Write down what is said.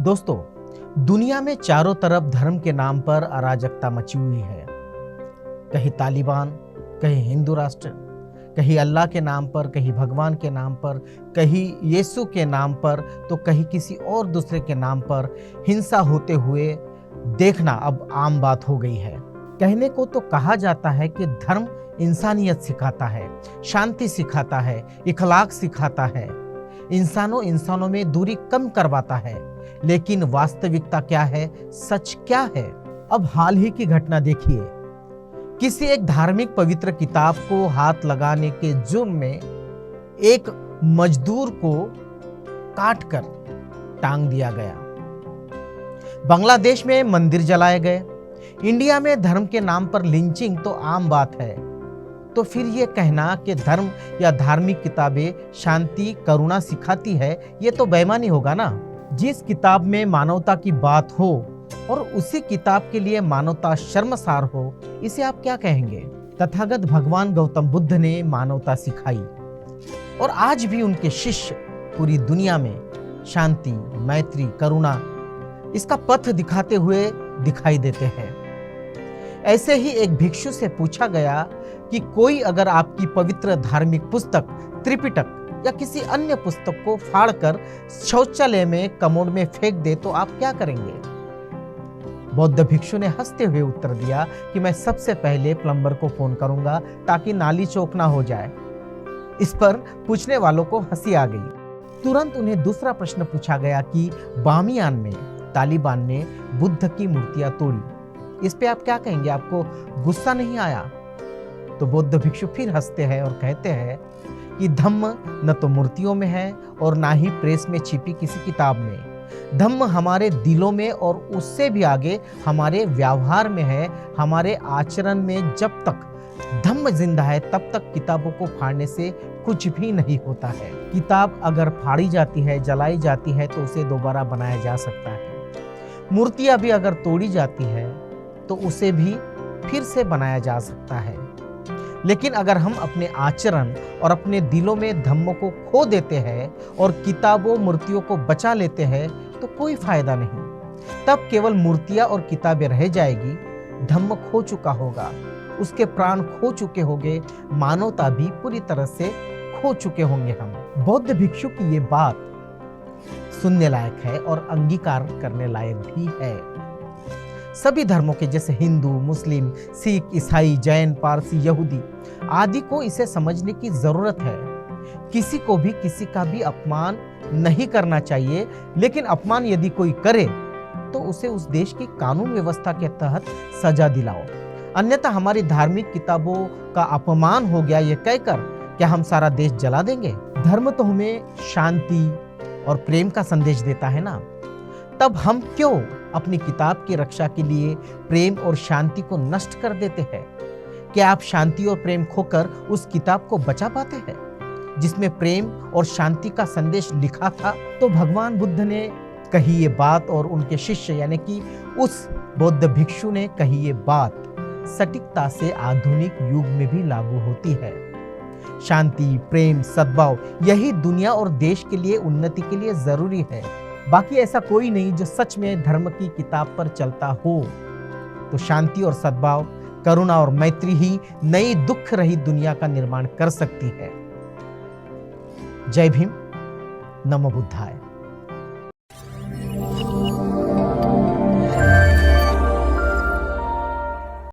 दोस्तों, दुनिया में चारों तरफ धर्म के नाम पर अराजकता मची हुई है। कहीं तालिबान, कहीं हिंदू राष्ट्र, कहीं अल्लाह के नाम पर, कहीं भगवान के नाम पर, कहीं यीशु के नाम पर, तो कहीं किसी और दूसरे के नाम पर हिंसा होते हुए देखना अब आम बात हो गई है। कहने को तो कहा जाता है कि धर्म इंसानियत सिखाता है, शांति सिखाता है, इखलाक सिखाता है, इंसानों में दूरी कम करवाता है। लेकिन वास्तविकता क्या है, सच क्या है? अब हाल ही की घटना देखिए। किसी एक धार्मिक पवित्र किताब को हाथ लगाने के जुर्म में एक मजदूर को काटकर टांग दिया गया। बांग्लादेश में मंदिर जलाए गए। इंडिया में धर्म के नाम पर लिंचिंग तो आम बात है। तो फिर ये कहना कि धर्म या धार्मिक किताबें शांति करुणा सिखाती है, ये तो बेईमानी होगा ना। जिस किताब में मानवता की बात हो और उसी किताब के लिए मानवता शर्मसार हो, इसे आप क्या कहेंगे? तथागत भगवान गौतम बुद्ध ने मानवता सिखाई और आज भी उनके शिष्य पूरी दुनिया में शांति, मैत्री, करुणा इसका पथ दिखाते हुए दिखाई देते हैं। ऐसे ही एक भिक्षु से पूछा गया कि कोई अगर आपकी पवित्र धार्मिक पुस्तक त्रिपिटक या किसी अन्य पुस्तक को फाड़कर शौचालय में कमोड में फेंक दे तो आप क्या करेंगे? बौद्ध भिक्षु ने हंसते हुए उत्तर दिया कि मैं सबसे पहले प्लम्बर को फोन करूंगा ताकि नाली चौक ना हो जाए। इस पर पूछने वालों को हंसी आ गई। तुरंत उन्हें दूसरा प्रश्न पूछा गया कि बामियान में तालिबान ने बुद्ध की मूर्तियां तोड़ी, इस पे आप क्या कहेंगे? आपको गुस्सा नहीं आया? तो बौद्ध भिक्षु फिर हंसते हैं और कहते हैं कि धम्म न तो मूर्तियों में है और ना ही प्रेस में छिपी किसी किताब में। धम्म हमारे दिलों में और उससे भी आगे हमारे व्यवहार में है, हमारे आचरण में। जब तक धम्म जिंदा है तब तक किताबों को फाड़ने से कुछ भी नहीं होता है। किताब अगर फाड़ी जाती है, जलाई जाती है तो उसे दोबारा बनाया जा सकता है। मूर्तियां भी अगर तोड़ी जाती है तो उसे भी फिर से बनाया जा सकता है। लेकिन अगर हम अपने आचरण और अपने दिलों में धम्म को खो देते हैं और किताबों मूर्तियों को बचा लेते हैं तो कोई फायदा नहीं। तब केवल मूर्तियां और किताबें रह जाएगी, धम्म खो चुका होगा, उसके प्राण खो चुके होंगे, मानवता भी पूरी तरह से खो चुके होंगे हम। बौद्ध भिक्षु की ये बात सुनने लायक है और अंगीकार करने लायक भी है। सभी धर्मों के जैसे हिंदू, मुस्लिम, सिख, ईसाई, जैन, पारसी, यहूदी आदि को इसे समझने की जरूरत है। किसी को भी किसी का भी अपमान नहीं करना चाहिए, लेकिन अपमान यदि कोई करे तो उसे उस देश की कानून व्यवस्था के तहत सजा दिलाओ। अन्यथा हमारी धार्मिक किताबों का अपमान हो गया ये कहकर क्या हम सारा देश जला देंगे? धर्म तो हमें शांति और प्रेम का संदेश देता है ना, तब हम क्यों अपनी किताब की रक्षा के लिए प्रेम और शांति को नष्ट कर देते हैं? क्या आप शांति और प्रेम खोकर उस किताब को बचा पाते हैं जिसमें प्रेम और शांति का संदेश लिखा था? तो भगवान बुद्ध ने कही ये बात और उनके शिष्य यानी कि उस बौद्ध भिक्षु ने कही ये बात सटीकता से आधुनिक युग में भी लागू होती है। शांति, प्रेम, सद्भाव यही दुनिया और देश के लिए, उन्नति के लिए जरूरी है। बाकी ऐसा कोई नहीं जो सच में धर्म की किताब पर चलता हो। तो शांति और सद्भाव, करुणा और मैत्री ही नई दुख रहित दुनिया का निर्माण कर सकती है। जय भीम, नमो बुद्धाय।